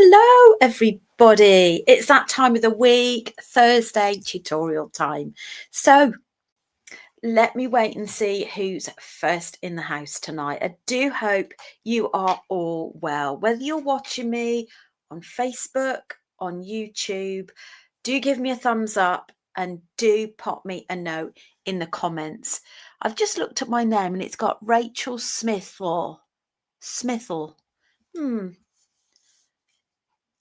Hello, everybody. It's that time of the week, Thursday tutorial time. So let me wait and see who's first in the house tonight. I do hope you are all well. Whether you're watching me on Facebook, on YouTube, do give me a thumbs up and do pop me a note in the comments. I've just looked at my name and it's got Rachel Smithell.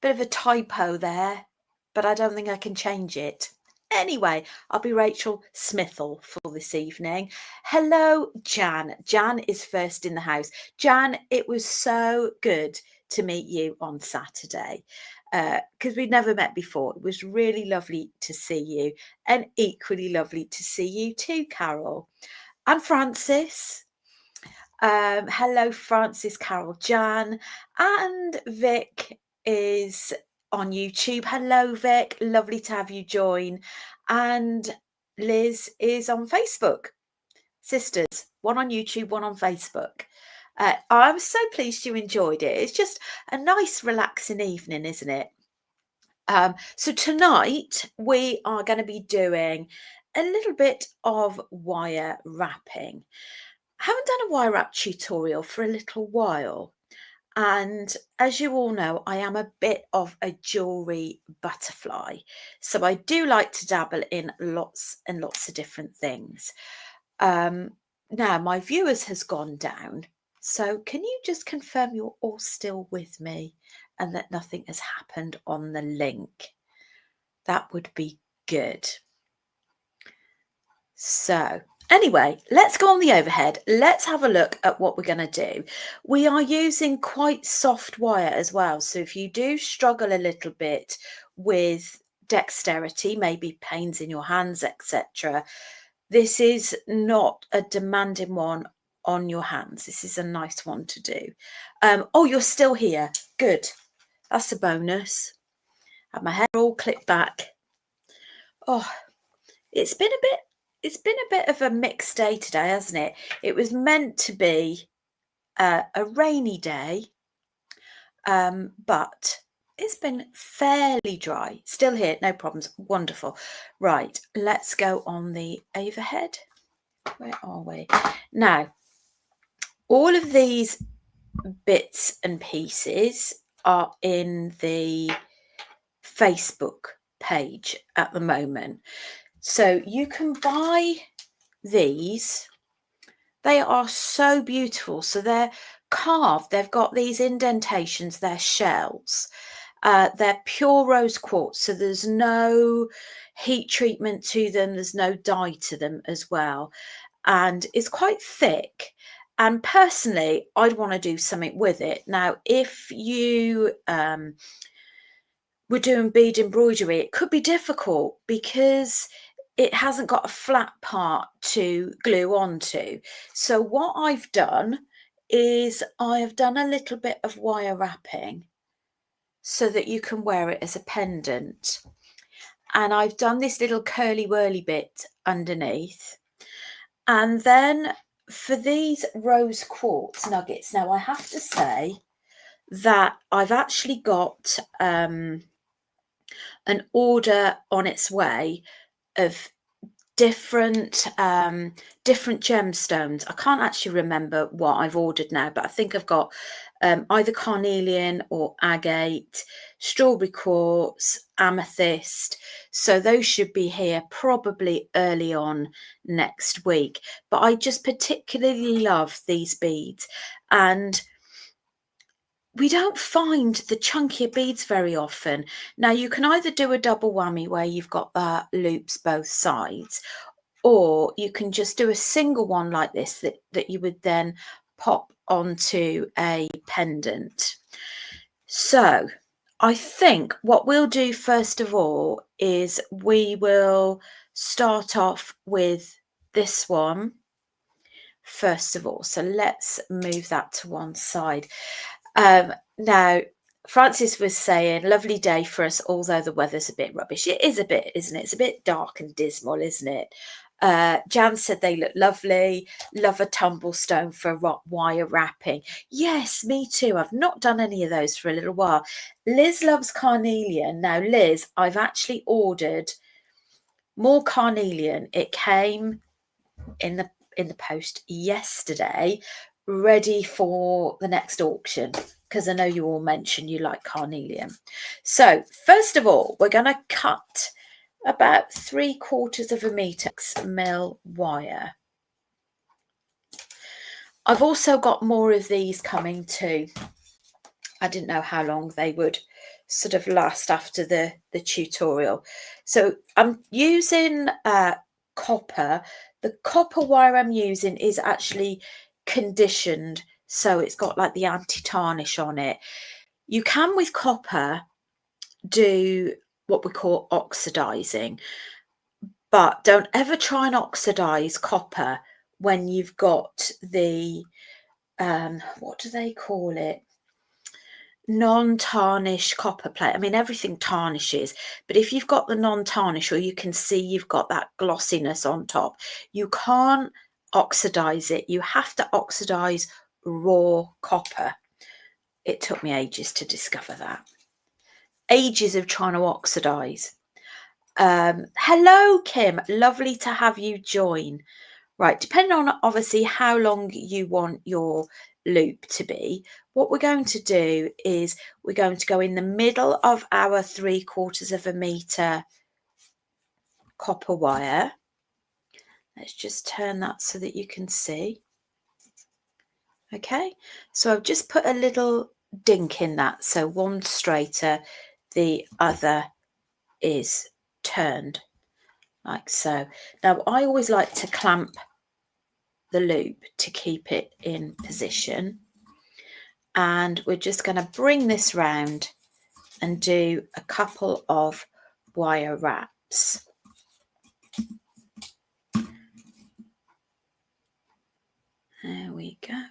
Bit of a typo there, but I don't think I can change it. Anyway, I'll be Rachel Smithell for this evening. Hello, Jan. Jan is first in the house. Jan, it was so good to meet you on Saturday because we'd never met before. It was really lovely to see you, and equally lovely to see you too, Carol. And Francis. Hello, Francis, Carol, Jan, and Vic is on YouTube. Hello, Vic. Lovely to have you join. And Liz is on Facebook. Sisters, one on YouTube, one on Facebook. I was so pleased you enjoyed it. It's just a nice, relaxing evening, isn't it? So tonight we are going to be doing a little bit of wire wrapping. I haven't done a wire wrap tutorial for a little while, and as you all know, I am a bit of a jewellery butterfly, so I do like to dabble in lots and lots of different things. Now my viewers has gone down, so can you just confirm you're all still with me and that nothing has happened on the link? That would be good. So anyway, let's go on the overhead. Let's have a look at what we're going to do. We are using quite soft wire as well. So if you do struggle a little bit with dexterity, maybe pains in your hands, etc., this is not a demanding one on your hands. This is a nice one to do. Oh, you're still here. Good. That's a bonus. Have my hair all clipped back. Oh, it's been a bit of a mixed day today, hasn't it? It was meant to be a rainy day, but it's been fairly dry. Still here, no problems. Wonderful. Right, let's go on the overhead. Where are we? Now, all of these bits and pieces are in the Facebook page at the moment. So you can buy these. They are so beautiful. So they're carved. They've got these indentations. They're shells. They're pure rose quartz. So there's no heat treatment to them. There's no dye to them as well. And it's quite thick. And personally, I'd want to do something with it. Now, if you were doing bead embroidery, it could be difficult because it hasn't got a flat part to glue onto. So what I've done is I have done a little bit of wire wrapping so that you can wear it as a pendant. And I've done this little curly whirly bit underneath. And then for these rose quartz nuggets, now I have to say that I've actually got an order on its way of different gemstones. I can't actually remember what I've ordered now, but I think I've got either carnelian or agate, strawberry quartz, amethyst. So those should be here probably early on next week. But I just particularly love these beads, and we don't find the chunkier beads very often. Now, you can either do a double whammy where you've got the loops both sides, or you can just do a single one like this that you would then pop onto a pendant. So I think what we'll do first of all is we will start off with this one first of all. So let's move that to one side. Now, Francis was saying, lovely day for us, although the weather's a bit rubbish. It is a bit, isn't it? It's a bit dark and dismal, isn't it? Jan said they look lovely. Love a tumblestone for wire wrapping. Yes, me too. I've not done any of those for a little while. Liz loves carnelian. Now, Liz, I've actually ordered more carnelian. It came in the post yesterday, ready for the next auction, because I know you all mentioned you like carnelian. So first of all, we're going to cut about 3/4 of a metre mil wire. I've also got more of these coming too. I didn't know how long they would sort of last after the tutorial. So I'm using copper. The copper wire I'm using is actually conditioned, so it's got like the anti-tarnish on it. You can, with copper, do what we call oxidizing, but don't ever try and oxidize copper when you've got the what do they call it, non-tarnish copper plate. I mean, everything tarnishes, but if you've got the non-tarnish, or you can see you've got that glossiness on top, you can't oxidize it. You have to oxidize raw copper. It took me ages to discover that. Ages of trying to oxidize. Hello, Kim. Lovely to have you join. Right, depending on obviously how long you want your loop to be, what we're going to do is we're going to go in the middle of our 3/4 of a metre copper wire. Let's just turn that so that you can see. Okay, so I've just put a little dink in that, so one straighter, the other is turned, like so. Now, I always like to clamp the loop to keep it in position, and we're just going to bring this round and do a couple of wire wraps. There we go.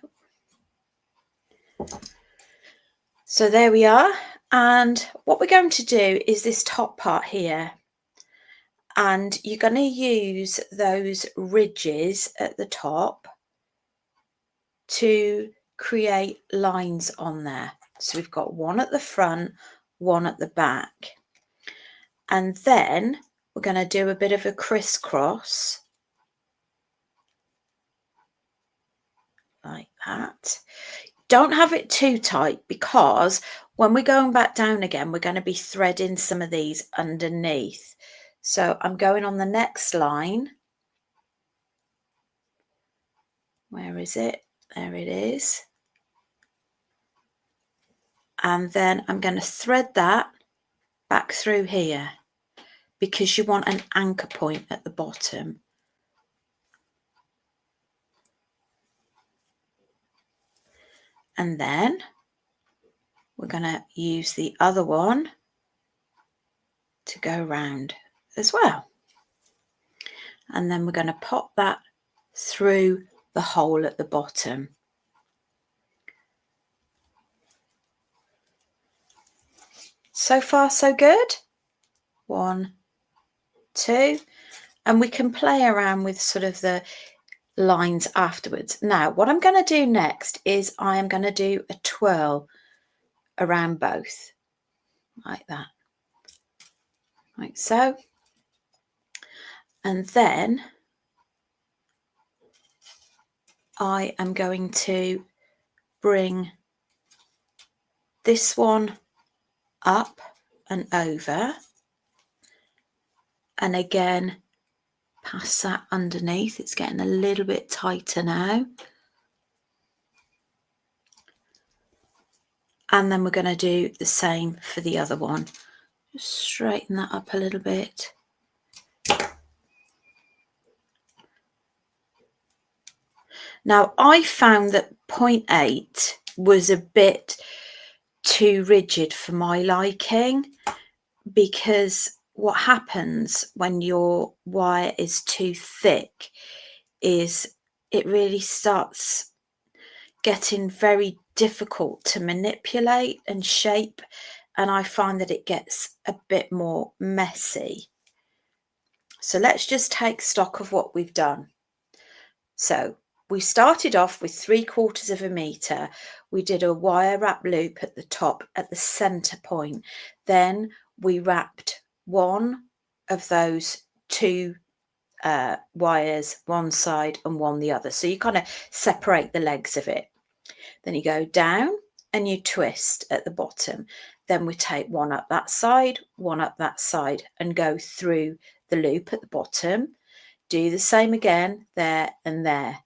So there we are, and what we're going to do is this top part here, and you're going to use those ridges at the top to create lines on there. So we've got one at the front, one at the back, and then we're going to do a bit of a crisscross like that. Don't have it too tight, because when we're going back down again, we're going to be threading some of these underneath. So I'm going on the next line. Where is it? There it is. And then I'm going to thread that back through here, because you want an anchor point at the bottom. And then we're going to use the other one to go round as well. And then we're going to pop that through the hole at the bottom. So far, so good. 1, 2, and we can play around with sort of the lines afterwards. Now, what I'm going to do next is I am going to do a twirl around both, like that, like so. And then I am going to bring this one up and over, and again pass that underneath. It's getting a little bit tighter now. And then we're going to do the same for the other one. Just straighten that up a little bit. Now, I found that 0.8 was a bit too rigid for my liking, because what happens when your wire is too thick is it really starts getting very difficult to manipulate and shape, and I find that it gets a bit more messy. So let's just take stock of what we've done. So we started off with 3/4 of a metre. We did a wire wrap loop at the top at the centre point. Then we wrapped one of those two wires one side and one the other. So you kind of separate the legs of it. Then you go down and you twist at the bottom. Then we take one up that side, one up that side, and go through the loop at the bottom. Do the same again there and there.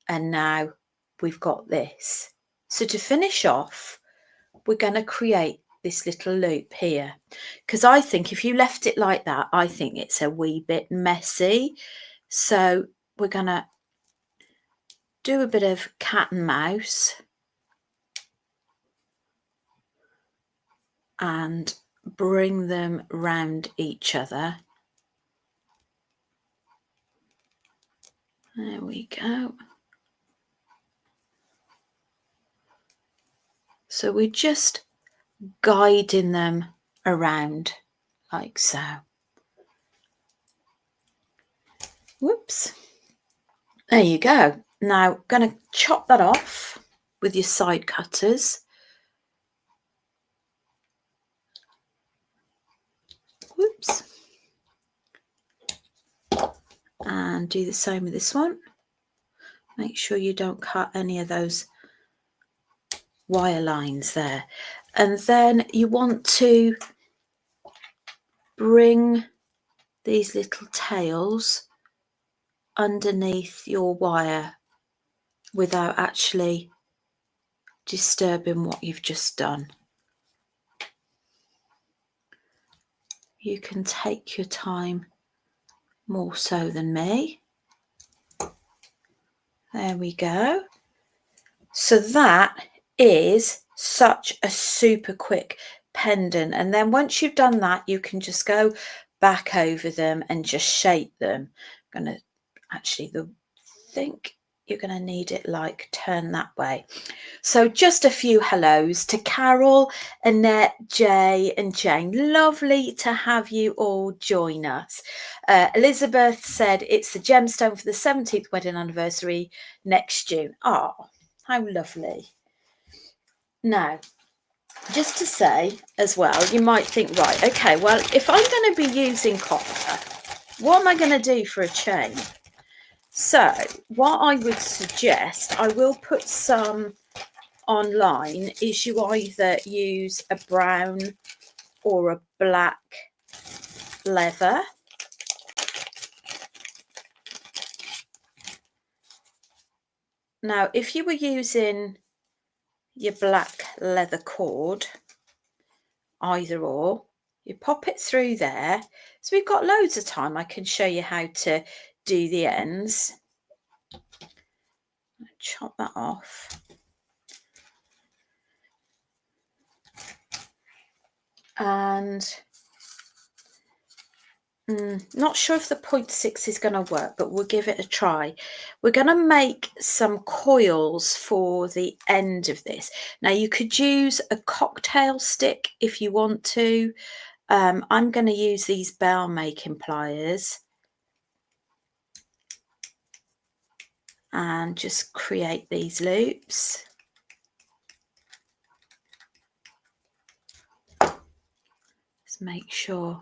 And now we've got this. So to finish off, we're going to create this little loop here, because I think if you left it like that, I think it's a wee bit messy. So we're going to do a bit of cat and mouse and bring them round each other. There we go. So we're just guiding them around like so. Whoops. There you go. Now, going to chop that off with your side cutters. Whoops. And do the same with this one. Make sure you don't cut any of those wire lines there. And then you want to bring these little tails underneath your wire without actually disturbing what you've just done. You can take your time more so than me. There we go. So that is such a super quick pendant. And then once you've done that, you can just go back over them and just shape them. I'm going to actually think you're going to need it like turn that way. So just a few hellos to Carol, Annette, Jay and Jane. Lovely to have you all join us. Elizabeth said it's the gemstone for the 17th wedding anniversary next June. Oh, how lovely. Now, just to say as well, you might think, right, okay, well, if I'm going to be using copper, what am I going to do for a chain? So what I would suggest, I will put some online, is you either use a brown or a black leather. Now, if you were using your black leather cord, either or, you pop it through there. So we've got loads of time. I can show you how to do the ends. Chop that off. And not sure if the 0.6 is going to work, but we'll give it a try. We're going to make some coils for the end of this. Now, you could use a cocktail stick if you want to. I'm going to use these bell making pliers and just create these loops. Let's make sure.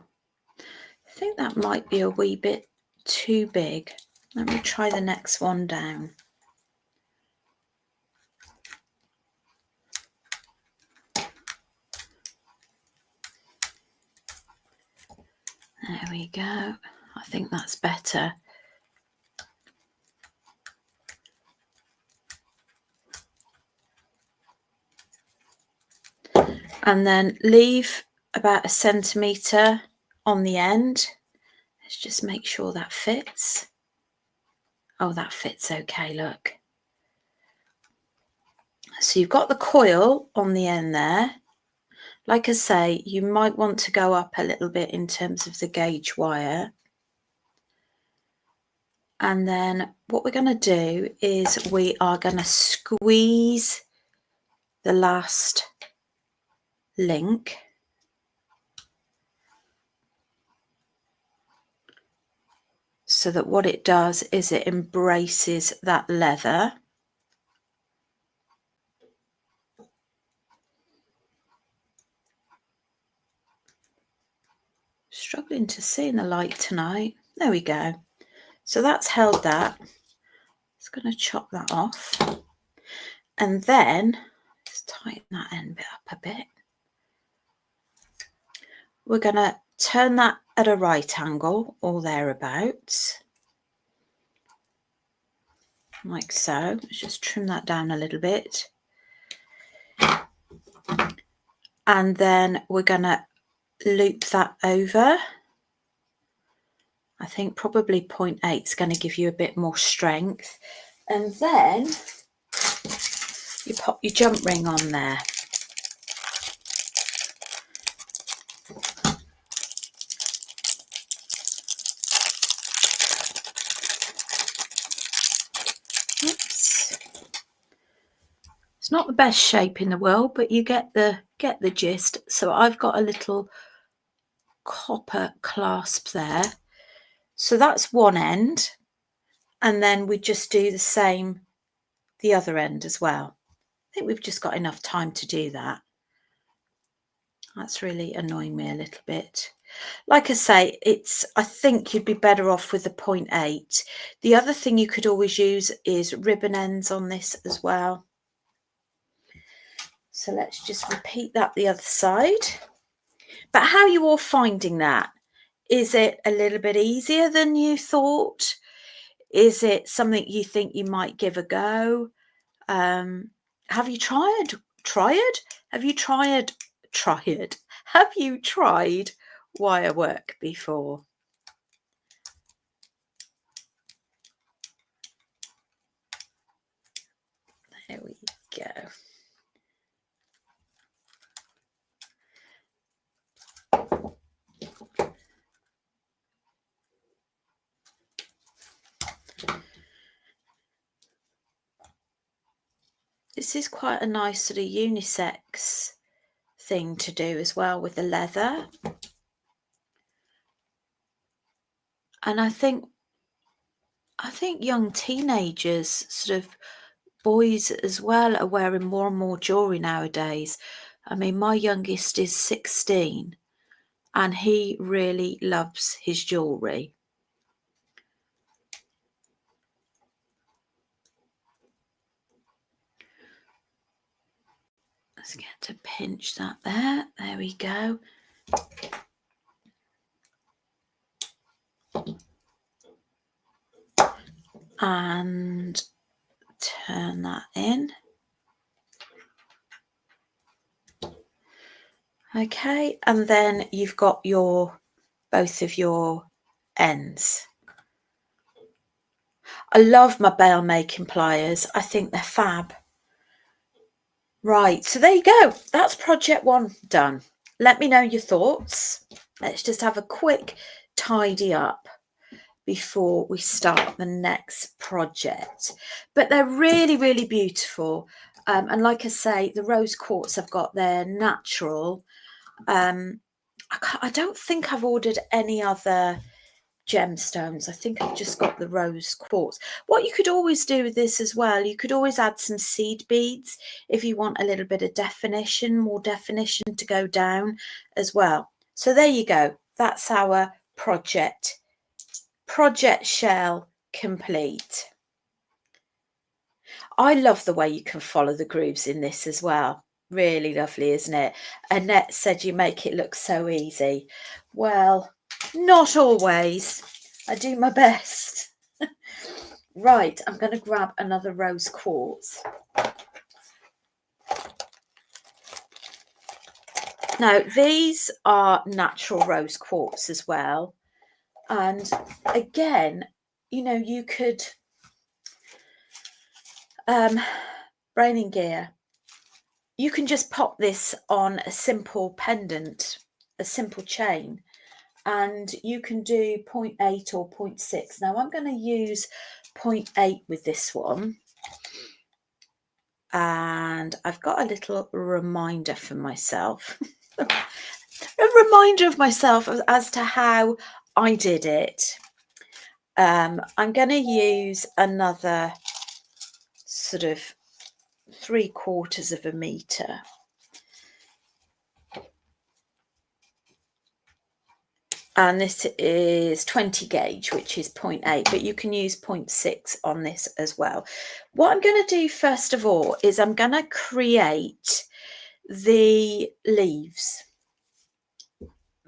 I think that might be a wee bit too big. Let me try the next one down. There we go. I think that's better. And then leave about 1 centimetre on the end. Let's just make sure that fits. Oh, that fits okay, look. So you've got the coil on the end there. Like I say, you might want to go up a little bit in terms of the gauge wire. And then what we're going to do is we are going to squeeze the last link so that what it does is it embraces that leather. Struggling to see in the light tonight. There we go. So that's held that. Just going to chop that off. And then just tighten that end bit up a bit. We're going to turn that at a right angle or thereabouts. Like so. Let's just trim that down a little bit. And then we're going to loop that over. I think probably 0.8 is going to give you a bit more strength. And then you pop your jump ring on there. Oops. It's not the best shape in the world, but you get the gist. So I've got a little copper clasp there. So that's one end. And then we just do the same the other end as well. I think we've just got enough time to do that. That's really annoying me a little bit. Like I say, I think you'd be better off with the 0.8. The other thing you could always use is ribbon ends on this as well. So let's just repeat that the other side. But how are you all finding that? Is it a little bit easier than you thought? Is it something you think you might give a go? Have you tried? Have you tried wire work before? There we go. This is quite a nice sort of unisex thing to do as well with the leather. And I think young teenagers, sort of boys as well, are wearing more and more jewellery nowadays. I mean, my youngest is 16 and he really loves his jewellery. Let's get to pinch that there. There we go. And turn that in. Okay, and then you've got both of your ends. I love my bail making pliers. I think they're fab. Right, so there you go. That's project one done. Let me know your thoughts. Let's just have a quick tidy up before we start the next project. But they're really, really beautiful. And like I say, the rose quartz I've got there, natural. I don't think I've ordered any other gemstones. I think I've just got the rose quartz. What you could always do with this as well, you could always add some seed beads if you want a little bit of definition, more definition to go down as well. So there you go. That's our project shell complete. I love the way you can follow the grooves in this as well. Really lovely, isn't it? Annette said you make it look so easy. Well, not always. I do my best. Right, I'm going to grab another rose quartz. Now, these are natural rose quartz as well. And again, you know, you could braining gear. You can just pop this on a simple pendant, a simple chain, and you can do 0.8 or 0.6. Now I'm going to use 0.8 with this one. And I've got a little reminder for myself, a reminder of myself as to how I did it. I'm going to use another sort of 3/4 of a metre. And this is 20 gauge, which is 0.8, but you can use 0.6 on this as well. What I'm going to do first of all is I'm going to create the leaves,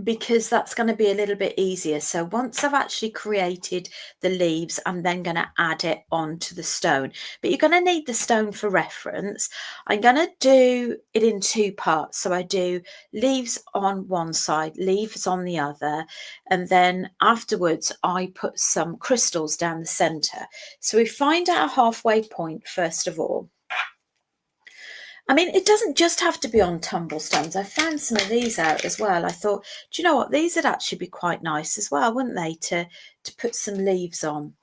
because that's going to be a little bit easier. So once I've actually created the leaves, I'm then going to add it onto the stone. But you're going to need the stone for reference. I'm going to do it in 2 parts. So I do leaves on one side, leaves on the other, and then afterwards I put some crystals down the centre. So we find our halfway point first of all. I mean, it doesn't just have to be on tumblestones. I found some of these out as well. I thought, do you know what? These would actually be quite nice as well, wouldn't they, to put some leaves on.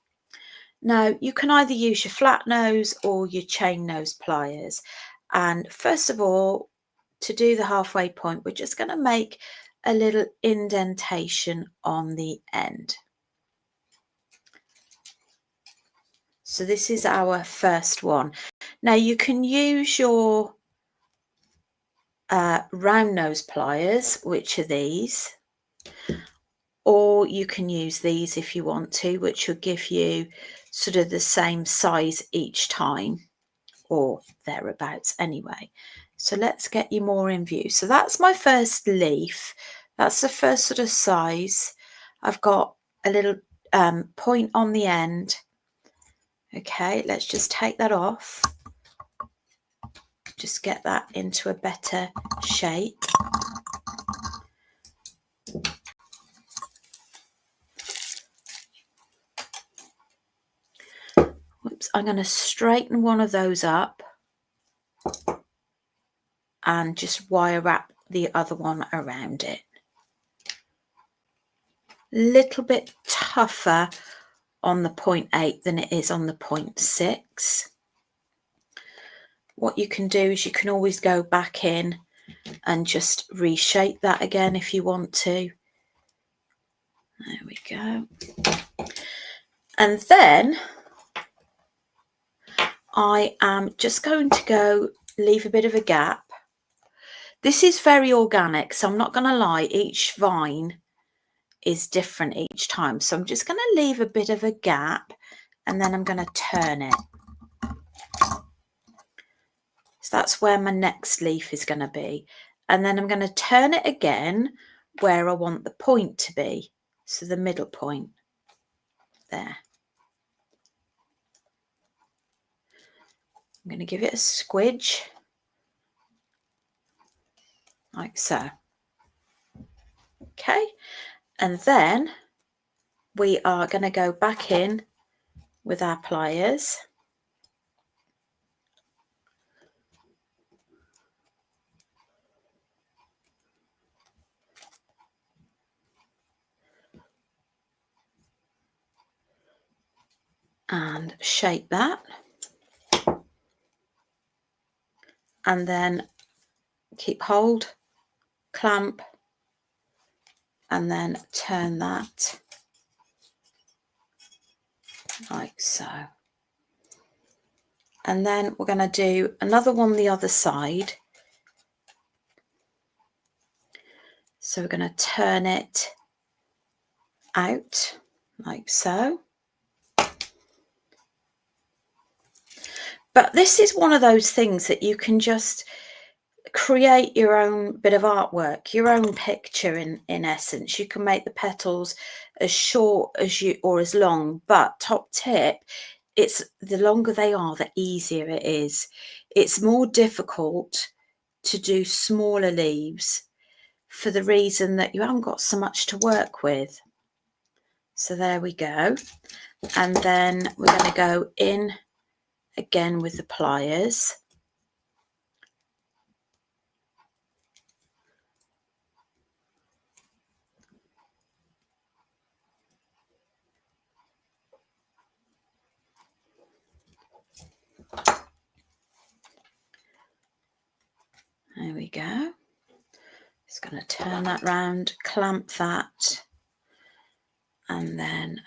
Now, you can either use your flat nose or your chain nose pliers. And first of all, to do the halfway point, we're just going to make a little indentation on the end. So this is our first one. Now, you can use your round nose pliers, which are these, or you can use these if you want to, which will give you sort of the same size each time, or thereabouts anyway. So let's get you more in view. So that's my first leaf. That's the first sort of size. I've got a little point on the end. Okay, let's just take that off. Just get that into a better shape. Whoops, I'm going to straighten one of those up and just wire wrap the other one around it. Little bit tougher on the 0.8 than it is on the 0.6. What you can do is you can always go back in and just reshape that again if you want to. There we go. And then I am just going to go leave a bit of a gap. This is very organic, so I'm not going to lie, each vine is different each time. So I'm just going to leave a bit of a gap and then I'm going to turn it. So that's where my next leaf is going to be. And then I'm going to turn it again where I want the point to be. So the middle point there. I'm going to give it a squidge like so. Okay. And then we are going to go back in with our pliers. And shape that. And then keep hold, clamp, and then turn that like so. And then we're going to do another one the other side. So we're going to turn it out like so. But this is one of those things that you can just create your own bit of artwork, your own picture in essence. You can make the petals as short as you or as long, but top tip, it's the longer they are, the easier it is. It's more difficult to do smaller leaves for the reason that you haven't got so much to work with. So there we go. And then we're going to go in again with the pliers. There we go. Just going to turn that round, clamp that, and then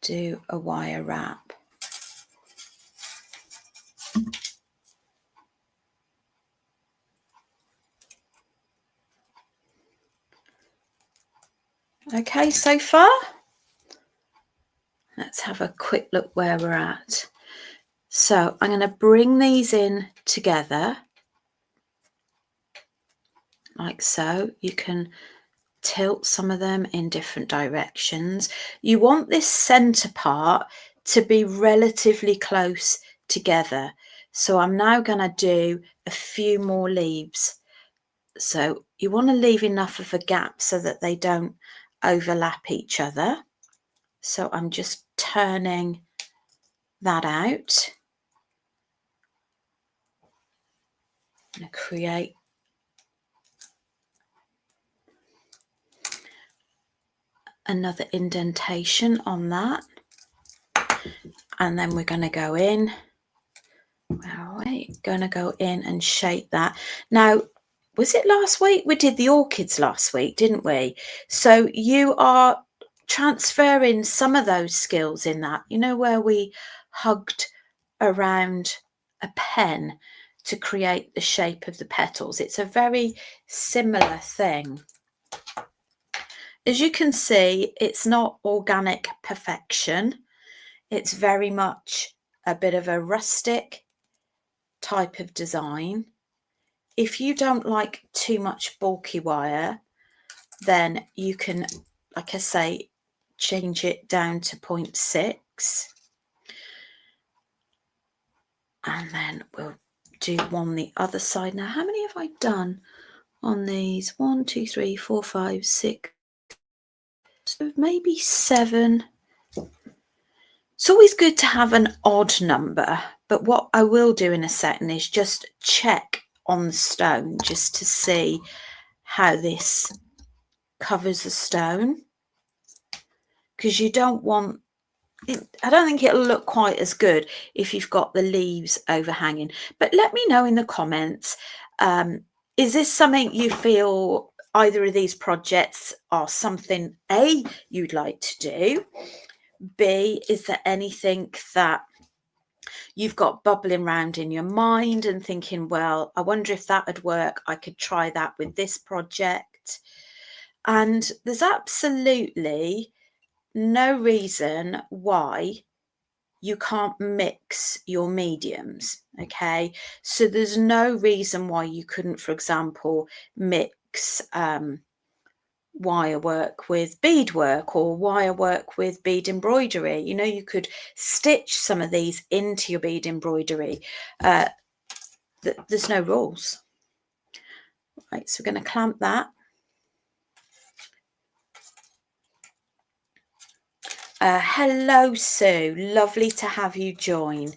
do a wire wrap. Okay, so far, let's have a quick look where we're at. So I'm going to bring these in together like so. You can tilt some of them in different directions. You want this center part to be relatively close together. So I'm now going to do a few more leaves. So you want to leave enough of a gap so that they don't overlap each other. So I'm just turning that out. I'm going to create another indentation on that. And then we're going to go in. Where are we? Going to go in and shape that. Now, was it last week? We did the orchids last week, didn't we? So you are transferring some of those skills in that, you know, where we hugged around a pen to create the shape of the petals. It's a very similar thing. As you can see, it's not organic perfection. It's very much a bit of a rustic type of design. If you don't like too much bulky wire, then you can, like I say, change it down to 0.6. And then we'll do one the other side. Now, how many have I done on these? 1, 2, 3, 4, 5, 6, so maybe 7. It's always good to have an odd number, but what I will do in a second is just check on the stone just to see how this covers the stone, because you don't want it, I don't think it'll look quite as good if you've got the leaves overhanging. But let me know in the comments, is this something you feel either of these projects are something A, you'd like to do? B, is there anything that you've got bubbling around in your mind and thinking, well, I wonder if that would work. I could try that with this project. And there's absolutely no reason why you can't mix your mediums. Okay, so there's no reason why you couldn't, for example, mix wire work with beadwork or wire work with bead embroidery. You know, you could stitch some of these into your bead embroidery. There's no rules. Right, so we're going to clamp that. Hello, Sue. Lovely to have you join.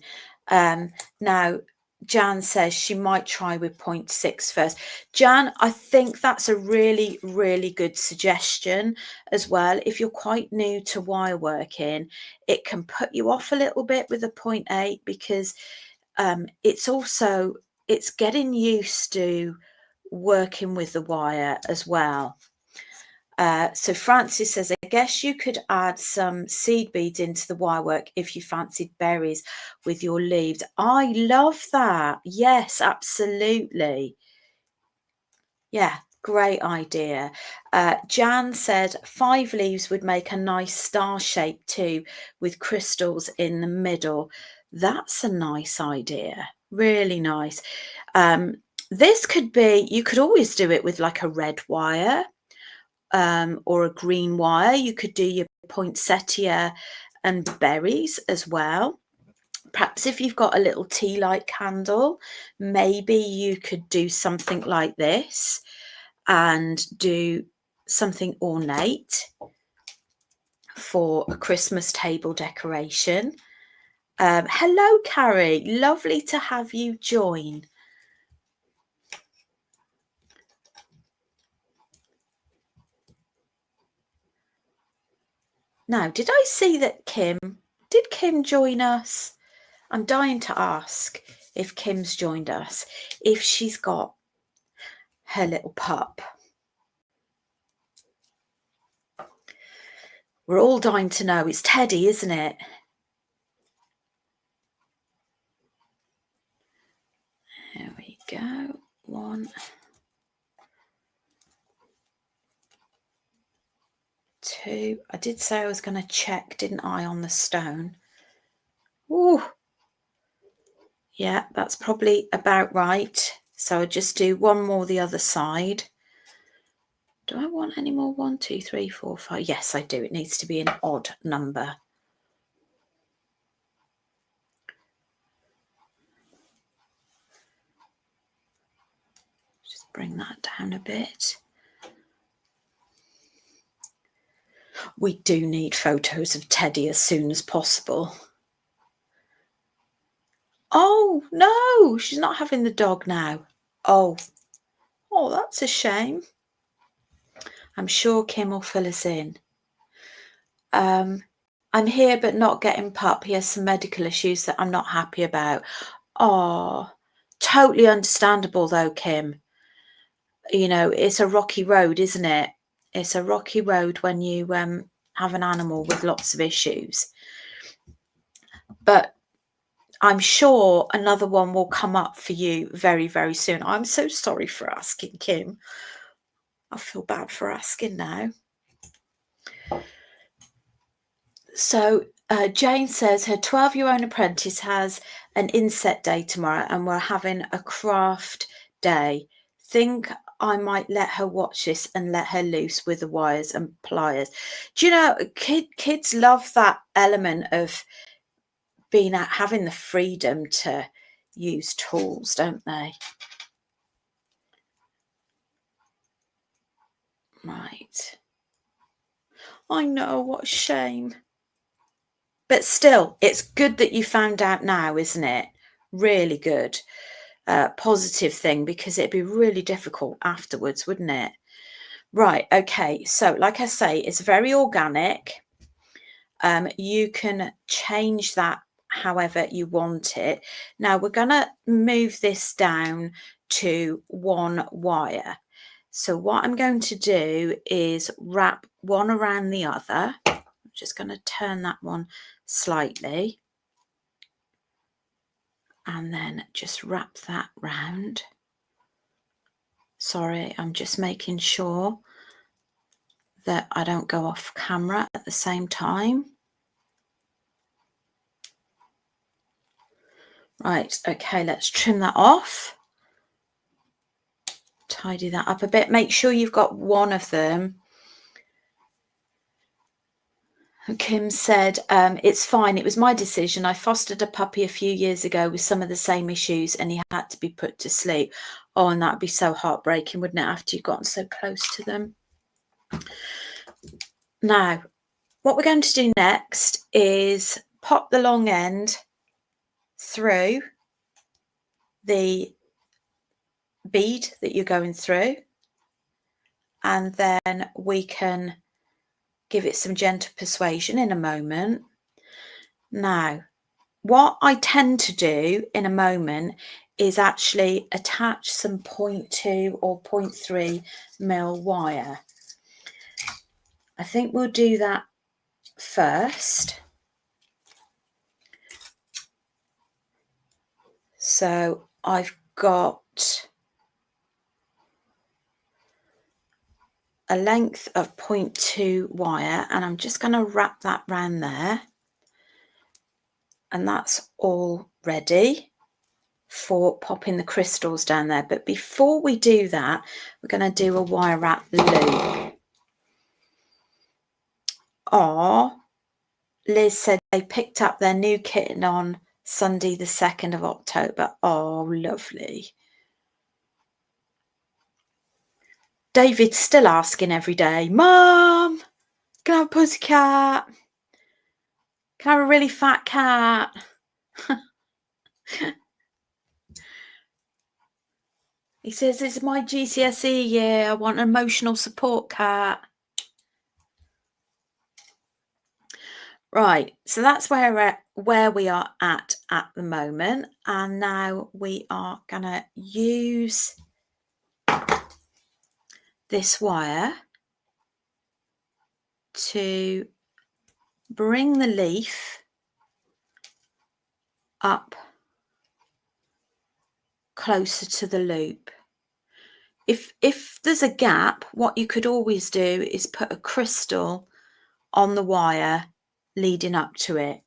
Now, Jan says she might try with 0.6 first. Jan, I think that's a really, really good suggestion as well. If you're quite new to wire working, it can put you off a little bit with a 0.8 because it's getting used to working with the wire as well. So Francis says, I guess you could add some seed beads into the wire work if you fancied berries with your leaves. I love that. Yes, absolutely. Yeah, great idea. Jan said 5 leaves would make a nice star shape too, with crystals in the middle. That's a nice idea. Really nice. This could be, you could always do it with like a red wire. Or a green wire. You could do your poinsettia and berries as well. Perhaps if you've got a little tea light candle, maybe you could do something like this and do something ornate for a Christmas table decoration. Hello, Carrie. Lovely to have you join. Now, did I see that did Kim join us? I'm dying to ask if Kim's joined us, if she's got her little pup. We're all dying to know. It's Teddy, isn't it? There we go. 1, 2. I did say I was going to check, didn't I, on the stone? Ooh. Yeah, that's probably about right. So I'll just do one more the other side. Do I want any more? 1, 2, 3, 4, 5. Yes, I do. It needs to be an odd number. Just bring that down a bit. We do need photos of Teddy as soon as possible. Oh, no, she's not having the dog now. Oh, that's a shame. I'm sure Kim will fill us in. I'm here but not getting pup. He has some medical issues that I'm not happy about. Oh, totally understandable though, Kim. You know, it's a rocky road, isn't it? It's a rocky road when you have an animal with lots of issues. But I'm sure another one will come up for you very, very soon. I'm so sorry for asking, Kim. I feel bad for asking now. So Jane says her 12-year-old apprentice has an inset day tomorrow and we're having a craft day. Think I might let her watch this and let her loose with the wires and pliers. Do you know, kids love that element of being out, having the freedom to use tools, don't they? Right. I know, what a shame. But still, it's good that you found out now, isn't it? Really good. Positive thing, because it'd be really difficult afterwards, wouldn't it? Right, okay. So like I say, it's very organic. You can change that however you want it. Now we're going to move this down to 1 wire. So what I'm going to do is wrap one around the other. I'm just going to turn that one slightly and then just wrap that round. Sorry, I'm just making sure that I don't go off camera at the same time. Right, okay, let's trim that off. Tidy that up a bit. Make sure you've got one of them. Kim said, it's fine. It was my decision. I fostered a puppy a few years ago with some of the same issues and he had to be put to sleep. Oh, and that'd be so heartbreaking, wouldn't it, after you've gotten so close to them? Now, what we're going to do next is pop the long end through the bead that you're going through, and then we can give it some gentle persuasion in a moment. Now, what I tend to do in a moment is actually attach some 0.2 or 0.3 mil wire. I think we'll do that first. So I've got a length of 0.2 wire and I'm just going to wrap that round there. And that's all ready for popping the crystals down there. But before we do that, we're going to do a wire wrap loop. Oh, Liz said they picked up their new kitten on Sunday the 2nd of October. Oh, lovely. David's still asking every day, Mum, can I have a pussycat? Can I have a really fat cat? He says, it's my GCSE year. I want an emotional support cat. Right, so that's where we are at the moment. And now we are going to use this wire to bring the leaf up closer to the loop. If there's a gap, what you could always do is put a crystal on the wire leading up to it.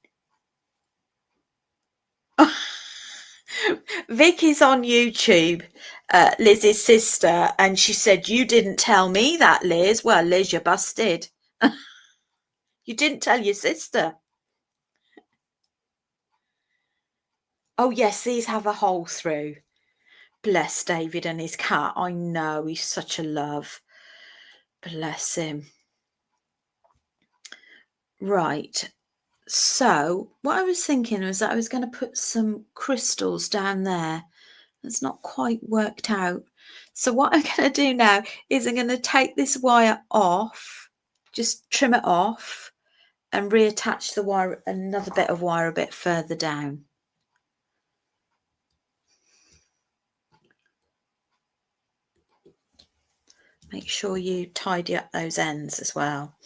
Vicky's on YouTube, Liz's sister, and she said, "You didn't tell me that, Liz." Well, Liz, you're busted. You didn't tell your sister. Oh, yes, these have a hole through. Bless David and his cat. I know, he's such a love. Bless him. Right. So what I was thinking was that I was going to put some crystals down there. It's not quite worked out. So what I'm going to do now is I'm going to take this wire off, just trim it off, and reattach the wire, another bit of wire a bit further down. Make sure you tidy up those ends as well.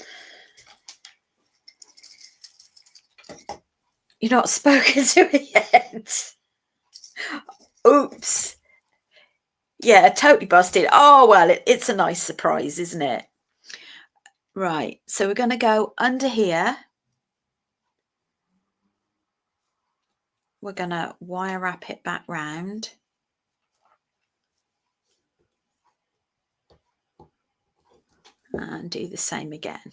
You're not spoken to it yet. Oops. Yeah, totally busted. Oh, well, it's a nice surprise, isn't it? Right, so we're going to go under here. We're going to wire wrap it back round. And do the same again.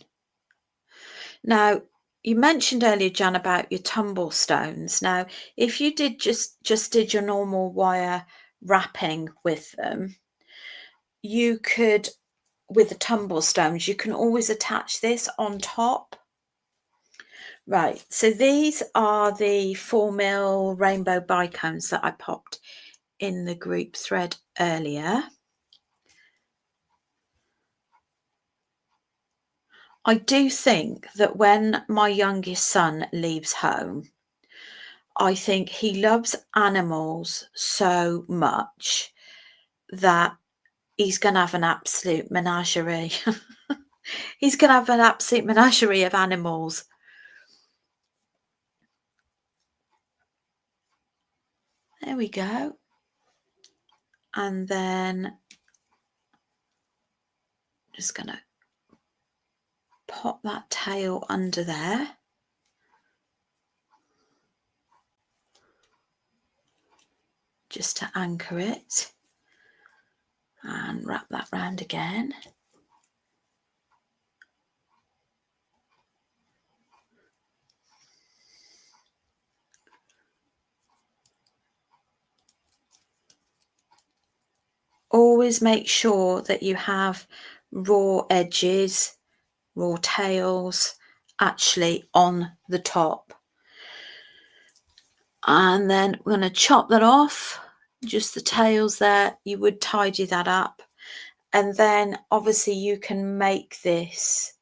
Now, you mentioned earlier, Jan, about your tumble stones. Now, if you did just did your normal wire wrapping with them, you could, with the tumble stones, you can always attach this on top. Right, so these are the 4mm rainbow bicones that I popped in the group thread earlier. I do think that when my youngest son leaves home, I think he loves animals so much that he's going to have an absolute menagerie. He's going to have an absolute menagerie of animals. There we go. And then just going to pop that tail under there. Just to anchor it. And wrap that round again. Always make sure that you have raw edges, raw tails actually on the top. And then we're going to chop that off, just the tails there. You would tidy that up. And then obviously you can make this.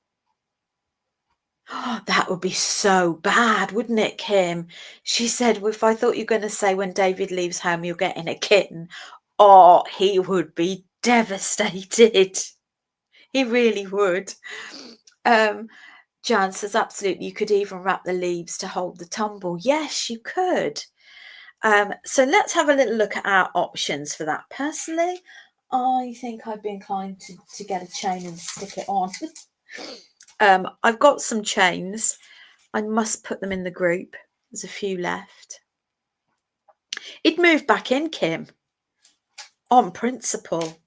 Oh, that would be so bad, wouldn't it, Kim? She said, well, if I thought you were going to say when David leaves home, you're getting a kitten. Oh, he would be devastated. He really would. Jan says, absolutely, you could even wrap the leaves to hold the tumble. Yes, you could. So let's have a little look at our options for that. Personally, I think I'd be inclined to get a chain and stick it on. I've got some chains. I must put them in the group. There's a few left. It moved back in, Kim, on principle.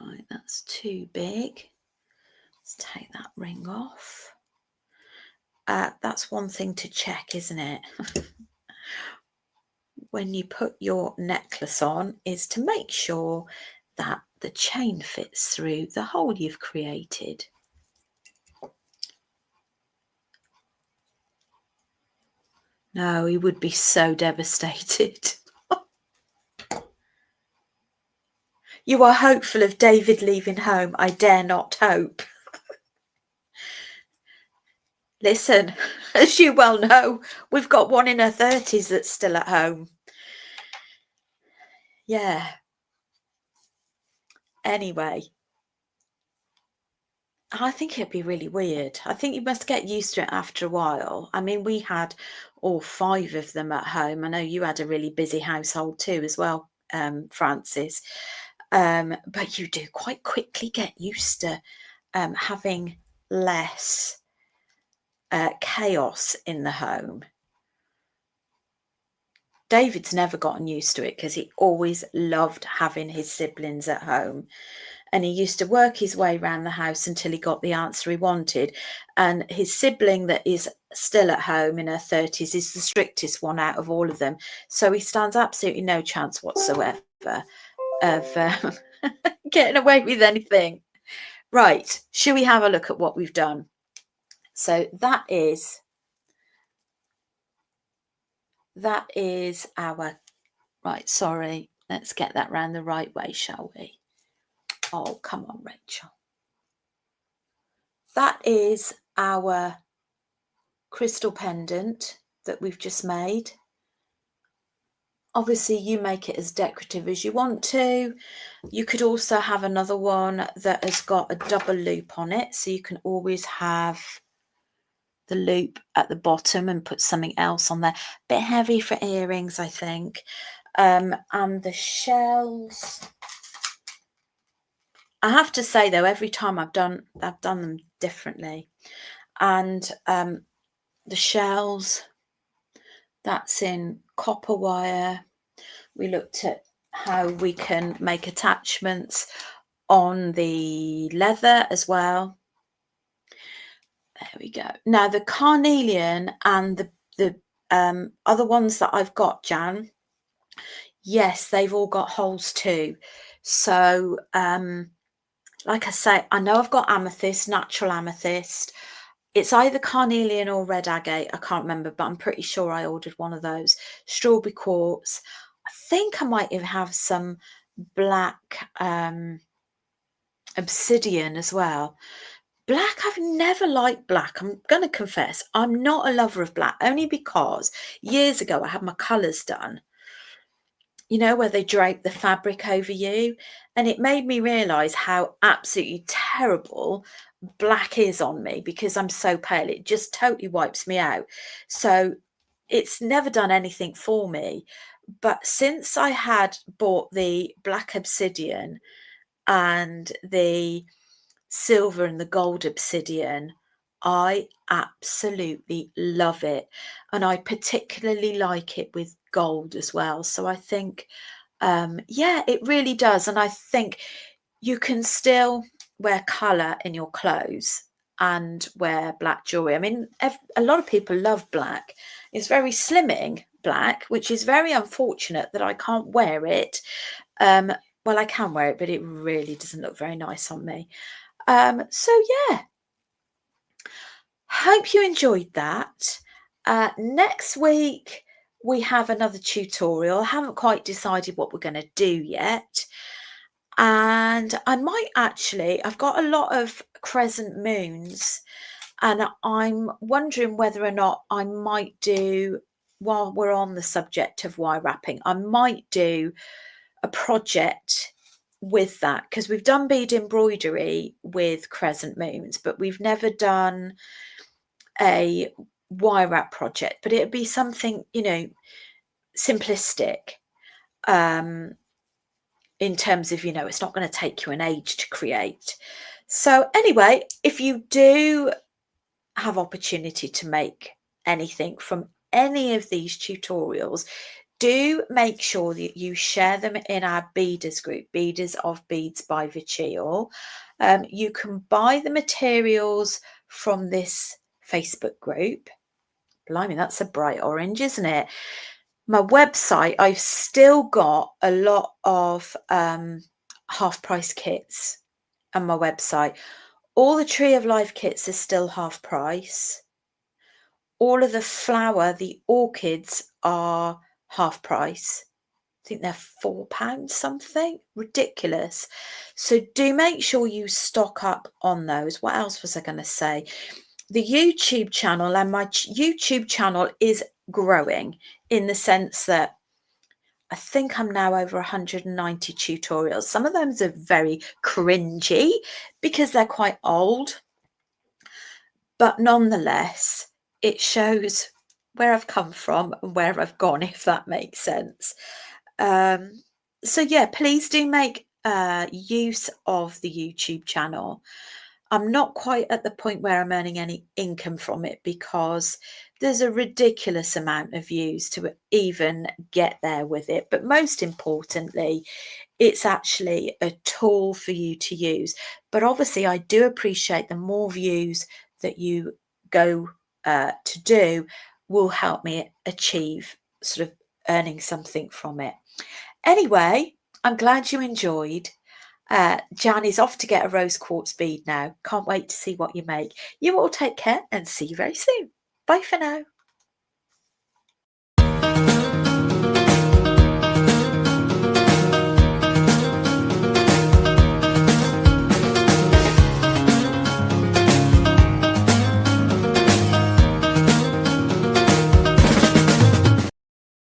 Right, that's too big. Let's take that ring off. That's one thing to check, isn't it? When you put your necklace on, is to make sure that the chain fits through the hole you've created. No, he would be so devastated. You are hopeful of David leaving home. I dare not hope. Listen, as you well know, we've got one in her 30s that's still at home. Yeah. Anyway. I think it'd be really weird. I think you must get used to it after a while. I mean, we had all 5 of them at home. I know you had a really busy household too as well, Francis. But you do quite quickly get used to having less chaos in the home. David's never gotten used to it because he always loved having his siblings at home. And he used to work his way around the house until he got the answer he wanted. And his sibling that is still at home in her 30s is the strictest one out of all of them. So he stands absolutely no chance whatsoever of getting away with anything. Right, should we have a look at what we've done? So that is our, right, sorry, let's get that round the right way, shall we? Oh, come on, Rachel. That is our crystal pendant that we've just made. Obviously, you make it as decorative as you want to. You could also have another one that has got a double loop on it, so you can always have the loop at the bottom and put something else on there. Bit heavy for earrings, I think. And the shells, I have to say though, every time I've done them differently. And the shells, that's in copper wire. We looked at how we can make attachments on the leather as well. There we go. Now the carnelian and the other ones that I've got, Jan, yes, they've all got holes too. So like I say, I know I've got amethyst, natural amethyst. It's either carnelian or red agate. I can't remember, but I'm pretty sure I ordered one of those. Strawberry quartz. I think I might even have some black obsidian as well. Black, I've never liked black. I'm going to confess, I'm not a lover of black, only because years ago I had my colours done. You know, where they drape the fabric over you. And it made me realise how absolutely terrible black is on me because I'm so pale. It just totally wipes me out. So it's never done anything for me. But since I had bought the black obsidian and the silver and the gold obsidian, I absolutely love it. And I particularly like it with gold as well. So I think, yeah, it really does. And I think you can still wear colour in your clothes and wear black jewellery. I mean, a lot of people love black. It's very slimming, black, which is very unfortunate that I can't wear it. Well, I can wear it, but it really doesn't look very nice on me. So yeah, hope you enjoyed that. Next week we have another tutorial. I haven't quite decided what we're going to do yet. And I might actually, I've got a lot of crescent moons and I'm wondering whether or not I might do, while we're on the subject of wire wrapping, I might do a project with that, because we've done bead embroidery with crescent moons, but we've never done a wire wrap project. But it'd be something, you know, simplistic, in terms of, you know, it's not going to take you an age to create. So anyway, if you do have opportunity to make anything from any of these tutorials, do make sure that you share them in our beaders group, Beaders of Beads by Verchiel. You can buy the materials from this Facebook group. Blimey, that's a bright orange, isn't it? My website, I've still got a lot of half price kits on my website. All the Tree of Life kits are still half price. All of the flower, the orchids, are half price. I think they're £4 something. Ridiculous. So do make sure you stock up on those. What else was I going to say? The YouTube channel, and my YouTube channel is growing in the sense that I think I'm now over 190 tutorials. Some of those are very cringy because they're quite old, but nonetheless, it shows where I've come from and where I've gone, if that makes sense. So yeah, please do make use of the YouTube channel. I'm not quite at the point where I'm earning any income from it because there's a ridiculous amount of views to even get there with it. But most importantly, it's actually a tool for you to use. But obviously, I do appreciate the more views that you go to do will help me achieve sort of earning something from it. Anyway, I'm glad you enjoyed. Jan is off to get a rose quartz bead now. Can't wait to see what you make. You all take care and see you very soon. Bye for now.